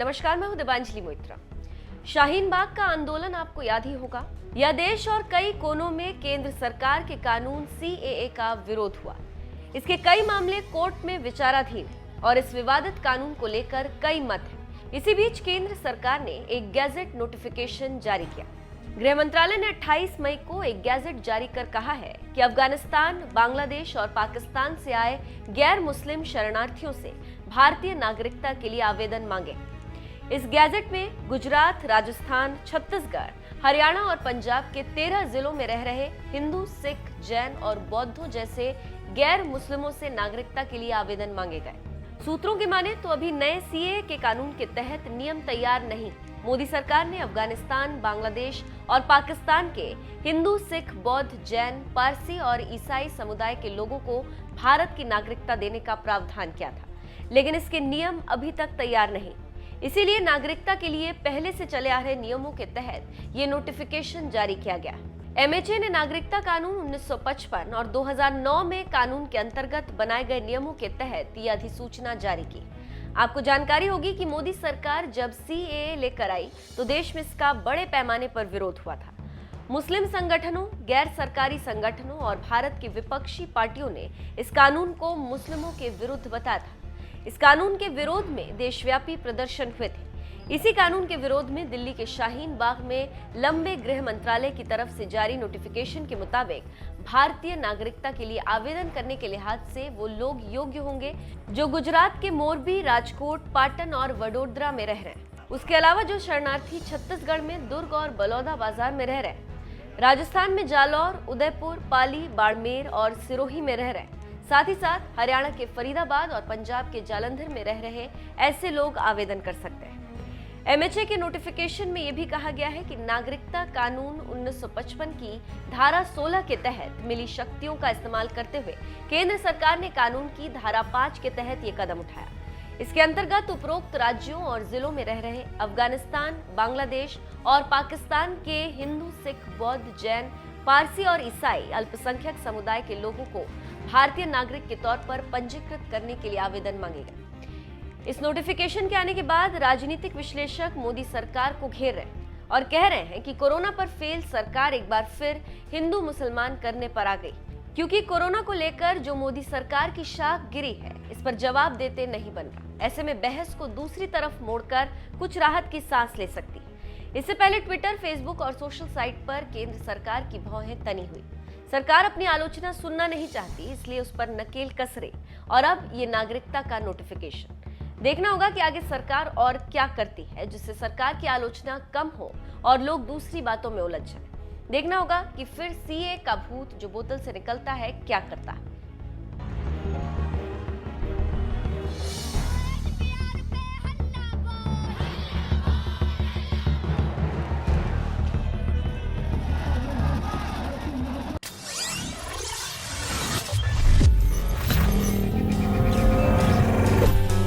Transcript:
नमस्कार, मैं हूं दिबांजलि मोइत्रा। शाहीन बाग का आंदोलन आपको याद ही होगा। यह देश और कई कोनों में केंद्र सरकार के कानून सीएए का विरोध हुआ। इसके कई मामले कोर्ट में विचाराधीन और इस विवादित कानून को लेकर कई मत हैं। इसी बीच केंद्र सरकार ने एक गैजेट नोटिफिकेशन जारी किया। गृह मंत्रालय ने 28 मई को एक गैजेट जारी कर कहा है कि अफगानिस्तान, बांग्लादेश और पाकिस्तान से आए गैर मुस्लिम शरणार्थियों से भारतीय नागरिकता के लिए आवेदन मांगे। इस गैजेट में गुजरात, राजस्थान, छत्तीसगढ़, हरियाणा और पंजाब के 13 जिलों में रह रहे हिंदू, सिख, जैन और बौद्धों जैसे गैर मुस्लिमों से नागरिकता के लिए आवेदन मांगे गए। सूत्रों की माने तो अभी नए सीएए के कानून के तहत नियम तैयार नहीं। मोदी सरकार ने अफगानिस्तान, बांग्लादेश और पाकिस्तान के हिंदू, सिख, बौद्ध, जैन, पारसी और ईसाई समुदाय के लोगों को भारत की नागरिकता देने का प्रावधान किया था, लेकिन इसके नियम अभी तक तैयार नहीं। इसीलिए नागरिकता के लिए पहले से चले आ रहे नियमों के तहत ये नोटिफिकेशन जारी किया गया। एमएचए ने नागरिकता कानून 1955 और 2009 में कानून के अंतर्गत बनाए गए नियमों के तहत ये अधिसूचना जारी की। आपको जानकारी होगी कि मोदी सरकार जब सीएए लेकर आई तो देश में इसका बड़े पैमाने पर विरोध हुआ था। मुस्लिम संगठनों, गैर सरकारी संगठनों और भारत की विपक्षी पार्टियों ने इस कानून को मुस्लिमों के विरुद्ध बताया था। इस कानून के विरोध में देशव्यापी प्रदर्शन हुए थे। इसी कानून के विरोध में दिल्ली के शाहीन बाग में लंबे गृह मंत्रालय की तरफ से जारी नोटिफिकेशन के मुताबिक भारतीय नागरिकता के लिए आवेदन करने के लिहाज से वो लोग योग्य होंगे जो गुजरात के मोरबी, राजकोट, पाटन और वडोदरा में रह रहे हैं। उसके अलावा जो शरणार्थी छत्तीसगढ़ में दुर्ग और बलौदा बाजार में रह रहे हैं, राजस्थान में जालौर, उदयपुर, पाली, बाड़मेर और सिरोही में रह रहे हैं, साथ ही साथ हरियाणा के फरीदाबाद और पंजाब के जालंधर में रह रहे ऐसे लोग आवेदन कर सकते हैं। एमएचए के नोटिफिकेशन में यह भी कहा गया है कि नागरिकता कानून 1955 की धारा 16 के तहत मिली शक्तियों का इस्तेमाल करते हुए केंद्र सरकार ने कानून की धारा 5 के तहत ये कदम उठाया। इसके अंतर्गत उपरोक्त राज्यों और जिलों में रह रहे अफगानिस्तान, बांग्लादेश और पाकिस्तान के हिंदू, सिख, बौद्ध, जैन, पारसी और ईसाई अल्पसंख्यक समुदाय के लोगों को भारतीय नागरिक के तौर पर पंजीकृत करने के लिए आवेदन मांगेगा। इस नोटिफिकेशन के आने के बाद राजनीतिक विश्लेषक मोदी सरकार को घेर रहे हैं और कह रहे हैं कि कोरोना पर फेल सरकार एक बार फिर हिंदू मुसलमान करने पर आ गई, क्योंकि कोरोना को लेकर जो मोदी सरकार की शाख गिरी है इस पर जवाब देते नहीं बन रहा। ऐसे में बहस को दूसरी तरफ मोड़कर कुछ राहत की सांस ले सकती। इससे पहले ट्विटर, फेसबुक और सोशल साइट पर केंद्र सरकार की भौहें तनी हुई। सरकार अपनी आलोचना सुनना नहीं चाहती, इसलिए उस पर नकेल कस रही। और अब ये नागरिकता का नोटिफिकेशन, देखना होगा कि आगे सरकार और क्या करती है जिससे सरकार की आलोचना कम हो और लोग दूसरी बातों में उलझ जाएं। देखना होगा कि फिर सीए का भूत जो बोतल से निकलता है क्या करता है।